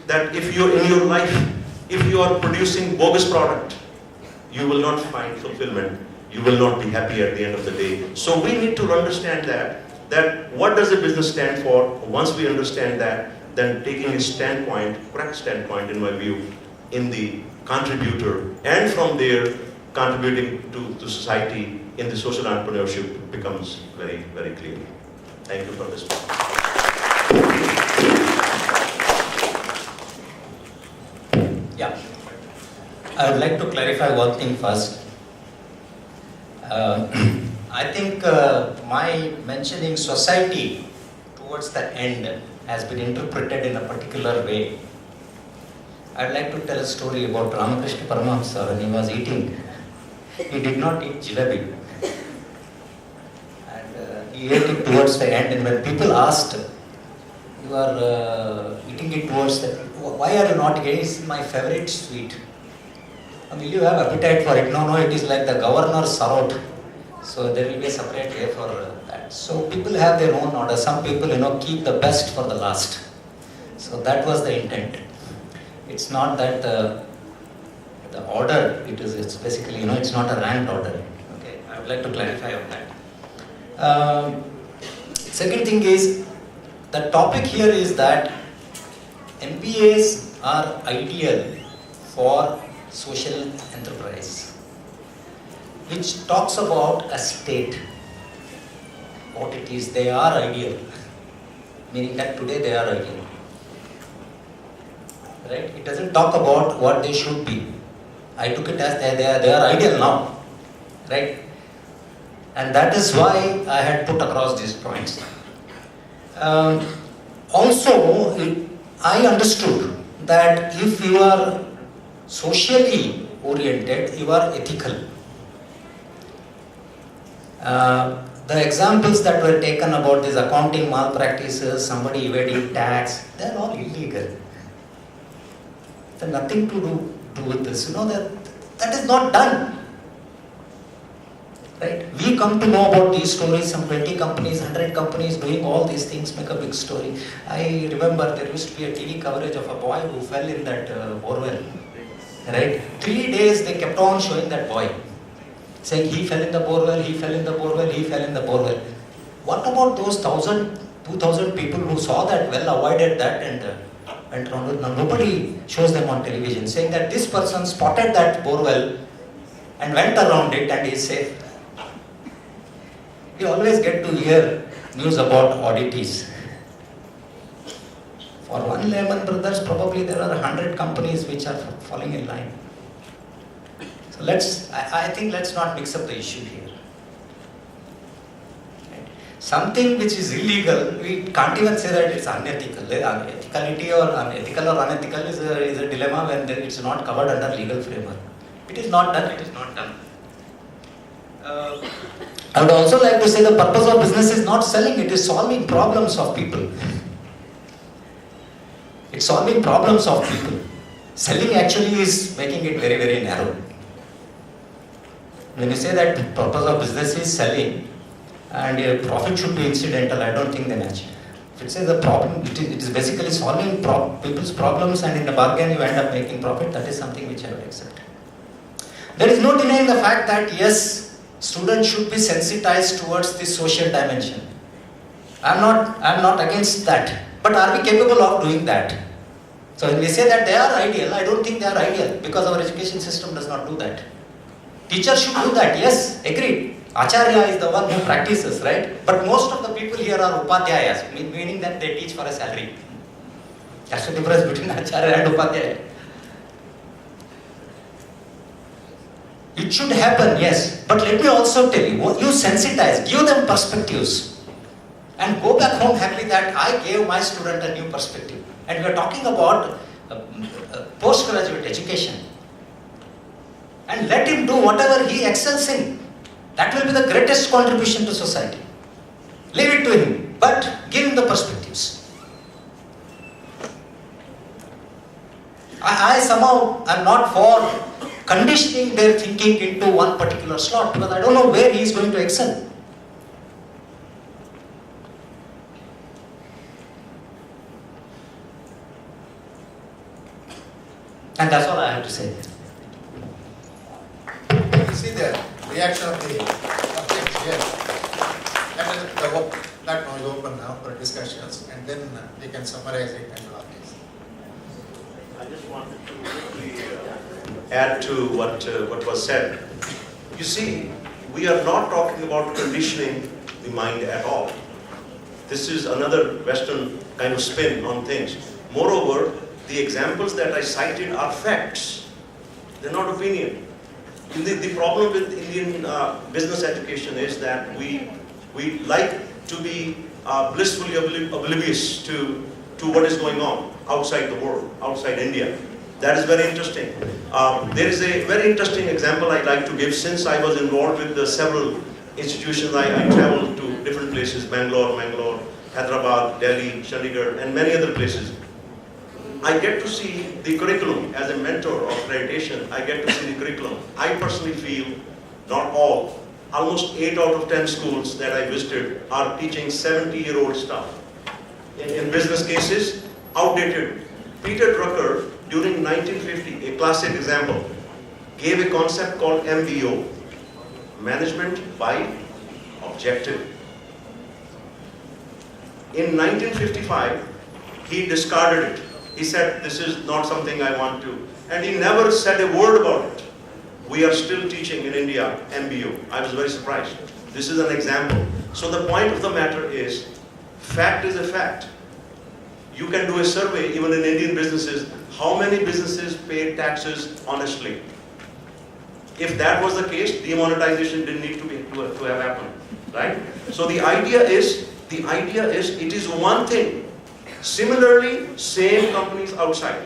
that if you're in your life, if you are producing bogus product, you will not find fulfillment. You will not be happy at the end of the day. So we need to understand that what does a business stand for? Once we understand that, then taking a standpoint, correct standpoint in my view, in the contributor, and from there contributing to society in the social entrepreneurship becomes very, very clear. Thank you for this. Yeah, I would like to clarify one thing first. I think my mentioning society towards the end has been interpreted in a particular way. I'd like to tell a story about Ramakrishna Paramahamsa when he was eating. He did not eat jalebi. And he ate it towards the end, and when people asked, you are eating it towards the, why are you not eating? It's my favorite sweet. Will you have appetite for it? No, it is like the governor's sarod. So there will be a separate way for that. So people have their own order. Some people, keep the best for the last. So that was the intent. It's not that the order, it's basically, it's not a ranked order. Okay, I would like to clarify on that. Second thing is, the topic here is that MBAs are ideal for social enterprise, which talks about a state, what it is. They are ideal, meaning that today they are ideal. Right? It doesn't talk about what they should be. I took it as they are ideal now. Right? And that is why I had put across these points. Also, I understood that if you are socially oriented, you are ethical. The examples that were taken about these accounting malpractices, somebody evading tax, they are all illegal. They have nothing to do with this. That is not done. Right? We come to know about these stories, some 20 companies, 100 companies doing all these things, make a big story. I remember there used to be a TV coverage of a boy who fell in that borewell. Right? 3 days they kept on showing that boy, saying he fell in the borewell, he fell in the borewell, he fell in the borewell. What about those 1,000, 2,000 people who saw that well, avoided that and went around with? Now, nobody shows them on television, saying that this person spotted that borewell and went around it and is safe. We always get to hear news about oddities. For one Lehman Brothers, probably there are 100 companies which are falling in line. So I think let's not mix up the issue here. Right? Something which is illegal, we can't even say that it's unethical. Ethicality or unethical or unethical is a dilemma when it's not covered under legal framework. It is not done, it is not done. I would also like to say the purpose of business is not selling, it is solving problems of people. It's solving problems of people. Selling actually is making it very, very narrow. When you say that the purpose of business is selling and your profit should be incidental, I don't think they match. If it says the problem, it is basically solving people's problems, and in the bargain you end up making profit, that is something which I would accept. There is no denying the fact that yes, students should be sensitized towards the social dimension. I'm not against that. But are we capable of doing that? So when we say that they are ideal, I don't think they are ideal, because our education system does not do that. Teachers should do that, yes, agreed. Acharya is the one who practices, right? But most of the people here are upadhyayas, meaning that they teach for a salary. That's the difference between Acharya and Upadhyaya. It should happen, yes. But let me also tell you, you sensitize, give them perspectives, and go back home happy that I gave my student a new perspective. And we are talking about postgraduate education. And let him do whatever he excels in. That will be the greatest contribution to society. Leave it to him, but give him the perspectives. I somehow am not for conditioning their thinking into one particular slot, because I don't know where he is going to excel. And that's all I have to say. You see the reaction of the subjects here. The platform is open now for discussions, and then we can summarize it and all this. I just wanted to quickly add to what was said. You see, we are not talking about conditioning the mind at all. This is another Western kind of spin on things. Moreover, the examples that I cited are facts. They're not opinion. The problem with Indian business education is that we like to be blissfully oblivious to what is going on outside the world, outside India. That is very interesting. There is a very interesting example I'd like to give. Since I was involved with the several institutions, I traveled to different places, Bangalore, Hyderabad, Delhi, Chandigarh, and many other places. I get to see the curriculum as a mentor of accreditation. I get to see the curriculum. I personally feel, not all, almost 8 out of 10 schools that I visited are teaching 70-year-old stuff. In business cases, outdated. Peter Drucker, during 1950, a classic example, gave a concept called MBO, Management by Objective. In 1955, he discarded it. He said, this is not something I want to. And he never said a word about it. We are still teaching in India MBO. I was very surprised. This is an example. So the point of the matter is, fact is a fact. You can do a survey, even in Indian businesses, how many businesses pay taxes honestly? If that was the case, demonetization didn't need to have happened, right? So the idea is, it is one thing. Similarly, same companies outside.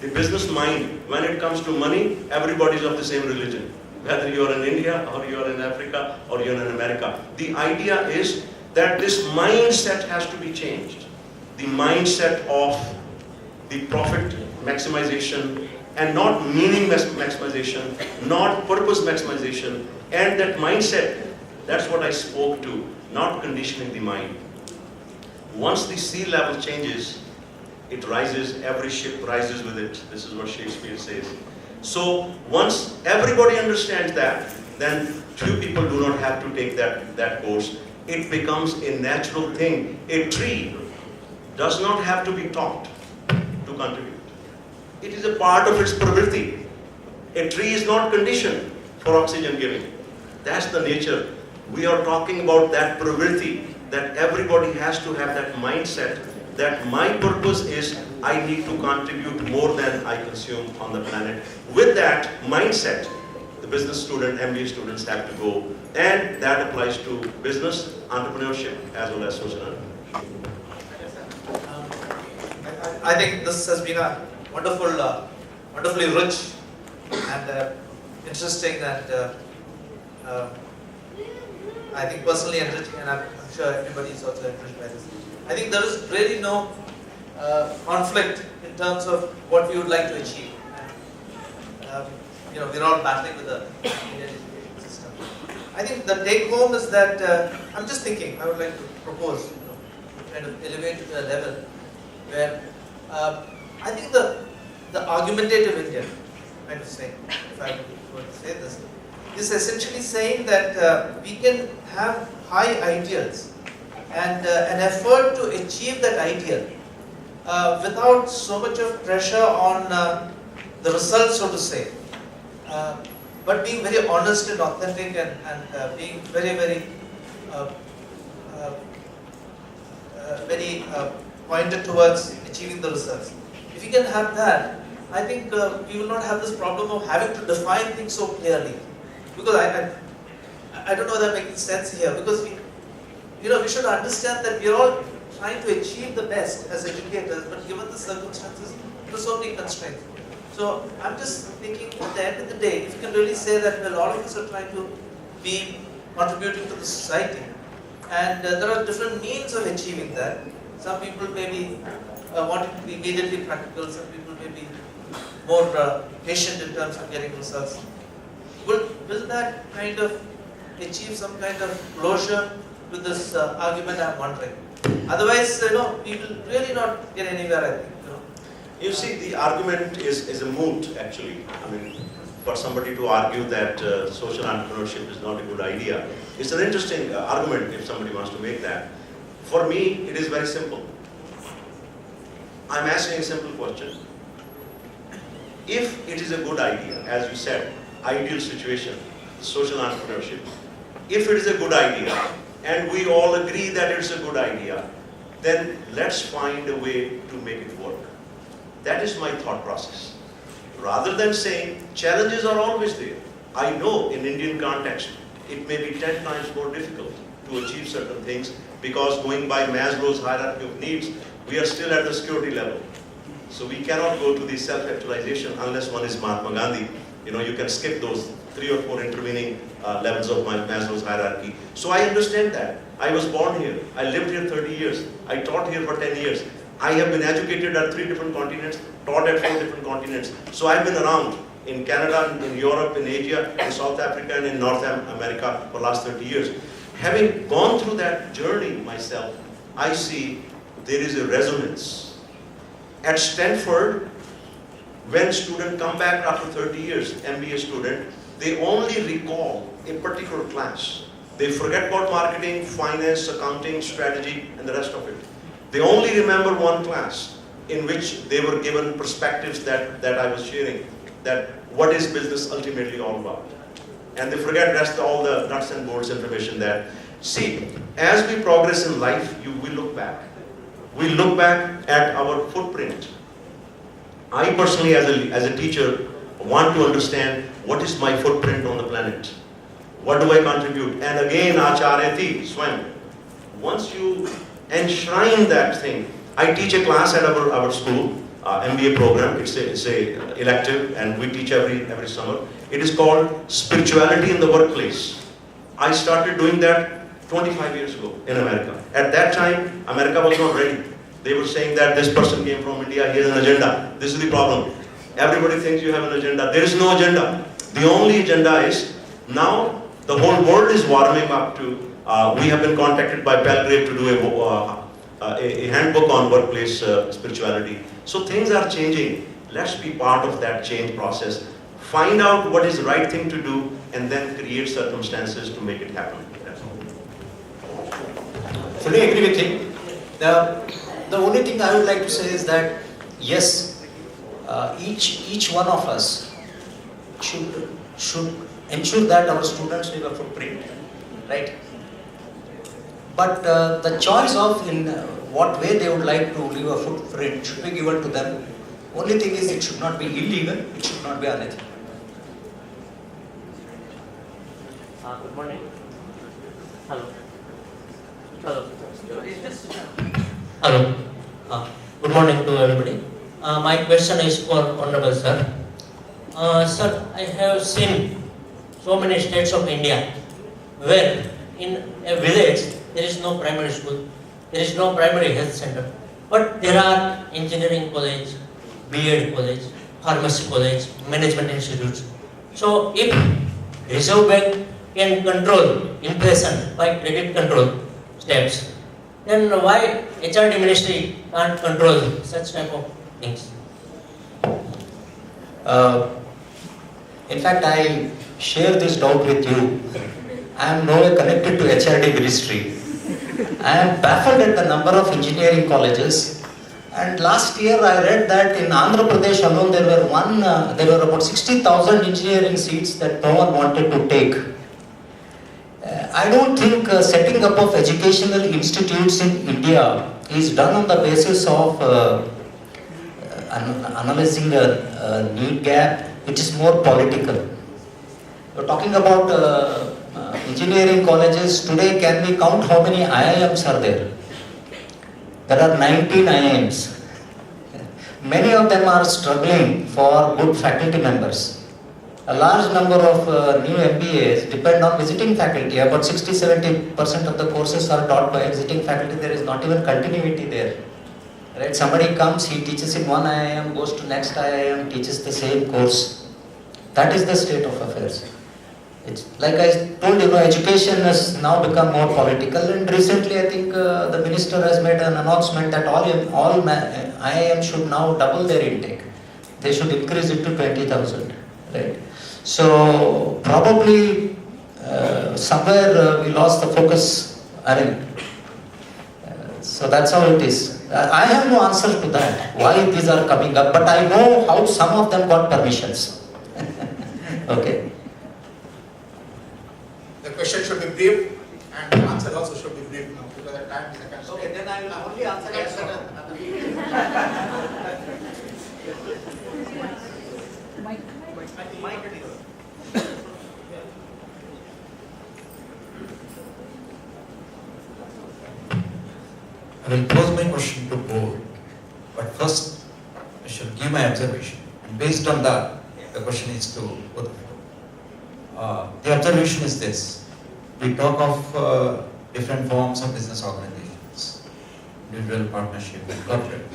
The business mind, when it comes to money, everybody's of the same religion. Whether you're in India, or you're in Africa, or you're in America. The idea is that this mindset has to be changed. The mindset of the profit maximization, and not meaning maximization, not purpose maximization, and that mindset, that's what I spoke to, not conditioning the mind. Once the sea level changes, it rises, every ship rises with it. This is what Shakespeare says. So once everybody understands that, then few people do not have to take that course. It becomes a natural thing. A tree does not have to be taught to contribute. It is a part of its pravriti. A tree is not conditioned for oxygen giving. That's the nature. We are talking about that pravriti, that everybody has to have that mindset that my purpose is I need to contribute more than I consume on the planet. With that mindset, the business student, MBA students have to go, and that applies to business, entrepreneurship, as well as social entrepreneurship. I think this has been a wonderfully rich and interesting, and I think personally enriching, and I'm sure everybody is also enriched by this. I think there is really no conflict in terms of what we would like to achieve. And, we're all battling with the Indian education system. I think the take home is that I'm just thinking, I would like to propose, kind of elevate to the level where I think the argumentative Indian, kind of saying, if I were to say this, is essentially saying that we can have high ideals and an effort to achieve that ideal without so much of pressure on the results, so to say, but being very honest and authentic, and being very, very pointed towards achieving the results. If we can have that, I think we will not have this problem of having to define things so clearly. Because I don't know whether I'm making sense here, because we should understand that we are all trying to achieve the best as educators, but given the circumstances, there are so many constraints. So I'm just thinking, at the end of the day, if you can really say that, well, all of us are trying to be contributing to the society, and there are different means of achieving that. Some people may be wanting to be immediately practical, some people may be more patient in terms of getting results. Will that kind of achieve some kind of closure to this argument, I'm wondering. Otherwise, we will really not get anywhere, I think. You see, the argument is a moot, actually. I mean, for somebody to argue that social entrepreneurship is not a good idea, it's an interesting argument if somebody wants to make that. For me, it is very simple. I'm asking a simple question. If it is a good idea, as you said, ideal situation, social entrepreneurship, if it is a good idea, and we all agree that it's a good idea, then let's find a way to make it work. That is my thought process. Rather than saying challenges are always there. I know in Indian context, it may be 10 times more difficult to achieve certain things because going by Maslow's hierarchy of needs, we are still at the security level. So we cannot go to the self-actualization unless one is Mahatma Gandhi. You can skip those 3 or 4 intervening levels of Maslow's hierarchy. So I understand that. I was born here. I lived here 30 years. I taught here for 10 years. I have been educated at 3 different continents, taught at 4 different continents. So I've been around in Canada, in Europe, in Asia, in South Africa, and in North America for the last 30 years. Having gone through that journey myself, I see there is a resonance. At Stanford, when students come back after 30 years, MBA student, they only recall a particular class. They forget about marketing, finance, accounting, strategy, and the rest of it. They only remember one class in which they were given perspectives that I was sharing, that what is business ultimately all about. And they forget rest all the nuts and bolts information there. See, as we progress in life, we look back. We look back at our footprint. I personally, as a teacher, want to understand what is my footprint on the planet. What do I contribute? And again, Acharati, Swam. Once you enshrine that thing, I teach a class at our school, MBA program. It's a elective, and we teach every summer. It is called Spirituality in the Workplace. I started doing that 25 years ago in America. At that time, America was not ready. They were saying that this person came from India, he has an agenda. This is the problem. Everybody thinks you have an agenda. There is no agenda. The only agenda is, now the whole world is warming up to, we have been contacted by Belgrade to do a handbook on workplace spirituality. So things are changing. Let's be part of that change process. Find out what is the right thing to do and then create circumstances to make it happen. That's all. Fully agree with him. The only thing I would like to say is that, yes, each one of us should ensure that our students leave a footprint, right? But the choice of in what way they would like to leave a footprint should be given to them. Only thing is, it should not be illegal, it should not be unethical. Good morning. Hello. Hello. Hello. Good morning to everybody. My question is for Honorable Sir. Sir, I have seen so many states of India where in a village there is no primary school, there is no primary health center, but there are engineering college, B.Ed college, pharmacy college, management institutes. So if Reserve Bank can control inflation by credit control steps, then why HRD ministry can't control such type of things? In fact, I share this doubt with you. I am nowhere connected to HRD ministry. I am baffled at the number of engineering colleges. And last year I read that in Andhra Pradesh alone there were about 60,000 engineering seats that no one wanted to take. I don't think setting up of educational institutes in India is done on the basis of analyzing a need gap. It is more political. We're talking about engineering colleges. Today, can we count how many IIMs are there? There are 19 IIMs. Many of them are struggling for good faculty members. A large number of new MBAs depend on visiting faculty. About 60-70% of the courses are taught by visiting faculty. There is not even continuity there. Right? Somebody comes, he teaches in one IIM, goes to next IIM, teaches the same course. That is the state of affairs. It's like I told you, education has now become more political, and recently I think the minister has made an announcement that all IIM should now double their intake. They should increase it to 20,000, right? So probably somewhere we lost the focus. I mean, so that's how it is. I have no answer to that, why these are coming up, but I know how some of them got permissions. Okay. The question should be brief and the answer also should be brief now because the time is a constraint. Okay, then I will only answer at the I will pose my question to both, but first I should give my observation. And based on that, the question is to both of you. The observation is this: we talk of different forms of business organizations, individual, partnership, and corporate.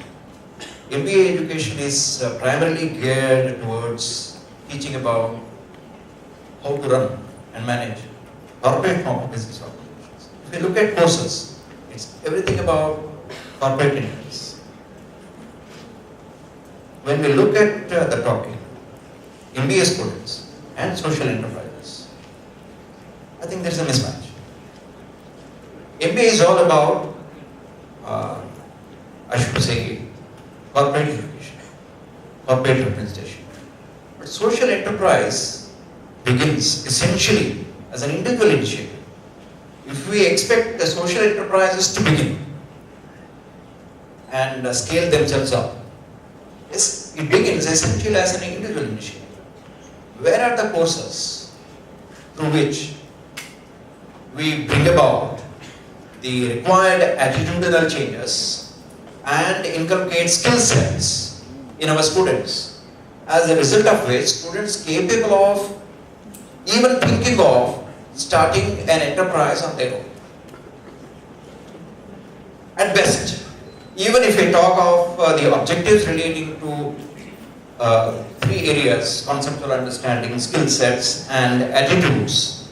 MBA education is primarily geared towards teaching about how to run and manage corporate form of business organizations. If you look at courses, it's everything about corporate interests. When we look at the topic, MBA students and social enterprises, I think there's a mismatch. MBA is all about, I should say, corporate education, corporate representation. But social enterprise begins essentially as an individual initiative. If we expect the social enterprises to begin and scale themselves up, yes, it begins essentially as an individual initiative. Where are the courses through which we bring about the required attitudinal changes and inculcate skill sets in our students, as a result of which students capable of even thinking of starting an enterprise on their own? At best, even if we talk of the objectives relating to three areas: conceptual understanding, skill sets, and attitudes,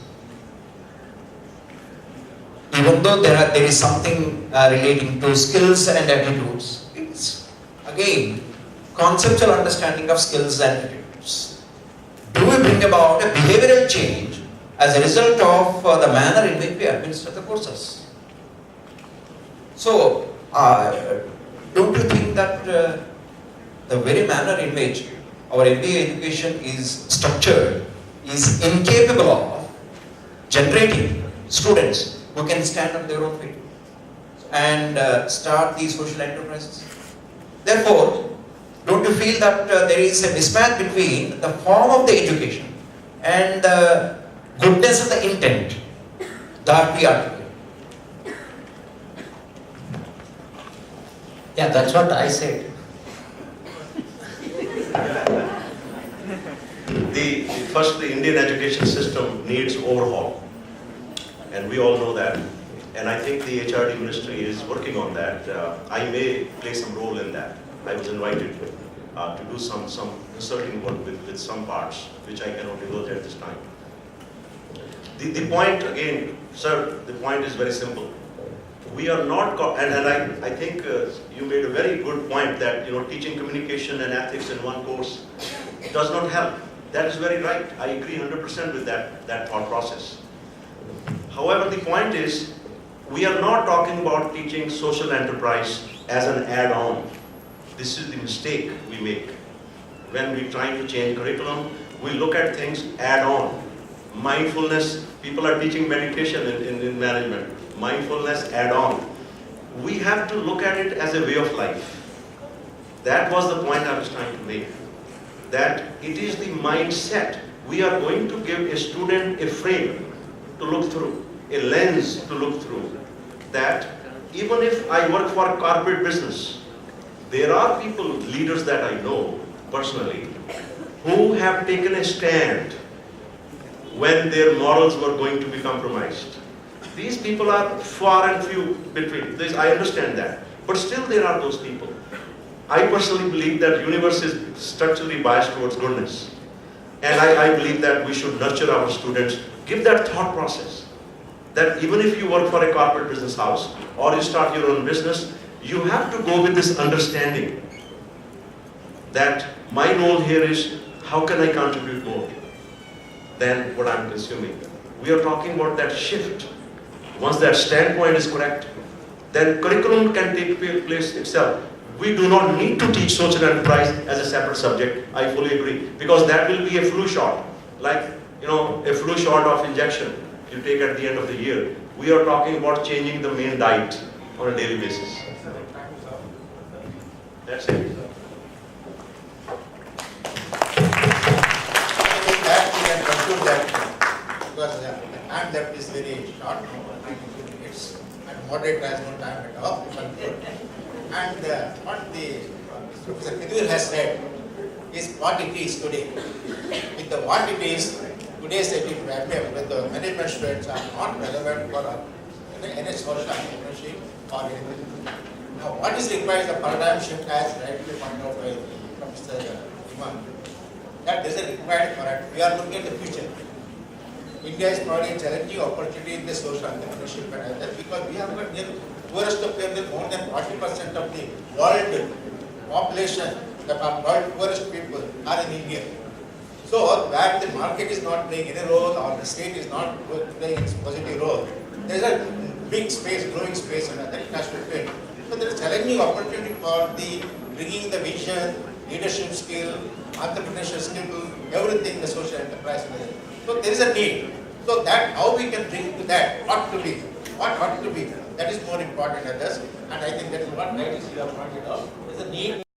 even though there is something relating to skills and attitudes, it's again conceptual understanding of skills and attitudes. Do we bring about a behavioral change as a result of the manner in which we administer the courses? So, don't you think that the very manner in which our MBA education is structured is incapable of generating students who can stand on their own feet and start these social enterprises? Therefore, don't you feel that there is a mismatch between the form of the education and the goodness of the intent that we articulate? Yeah, that's what I said. The Indian education system needs overhaul, and we all know that. And I think the HRD ministry is working on that. I may play some role in that. I was invited to do some consulting work with some parts, which I cannot divulge at this time. The point again, sir, the point is very simple. We are not, and I think you made a very good point that teaching communication and ethics in one course does not help. That is very right. I agree 100% with that thought process. However, the point is, we are not talking about teaching social enterprise as an add-on. This is the mistake we make. When we try to change curriculum, we look at things add-on. Mindfulness, people are teaching meditation in management. Mindfulness add-on. We have to look at it as a way of life. That was the point I was trying to make. That it is the mindset. We are going to give a student a frame to look through, a lens to look through. That even if I work for a corporate business, there are people, leaders that I know personally, who have taken a stand when their morals were going to be compromised. These people are far and few between. I understand that. But still there are those people. I personally believe that the universe is structurally biased towards goodness. And I believe that we should nurture our students, give that thought process. That even if you work for a corporate business house or you start your own business, you have to go with this understanding that my role here is how can I contribute more than what I'm consuming. We are talking about that shift. Once that standpoint is correct, then curriculum can take place itself. We do not need to teach social enterprise as a separate subject, I fully agree, because that will be a flu shot, like a flu shot of injection you take at the end of the year. We are talking about changing the main diet on a daily basis. That's it. With that, we can conclude that because the time left is very short, 92 minutes, and moderator has no time at all to conclude. And what the Professor Kidur has said is what it is today. With the what it is, today's environment, when the management students are not relevant for any social entrepreneurship or anything. Now, what is required is the paradigm shift, as rightly pointed out by Professor Iman. That doesn't require for it. We are looking at the future. India is providing a challenging opportunity in the social entrepreneurship and others because we have got near poorest of them, more than 40% of the world population, the world poorest people are in India. So, where the market is not playing any role or the state is not playing its positive role, there is a big space, growing space, and that has to fit. So, there is a challenging opportunity for the bringing the vision, leadership skill, entrepreneurship skill, everything the social enterprise. So, there is a need. So, that how we can bring to that, what to be, what ought to be, that is more important than others. And I think that is what rightly you have pointed out. There is a need.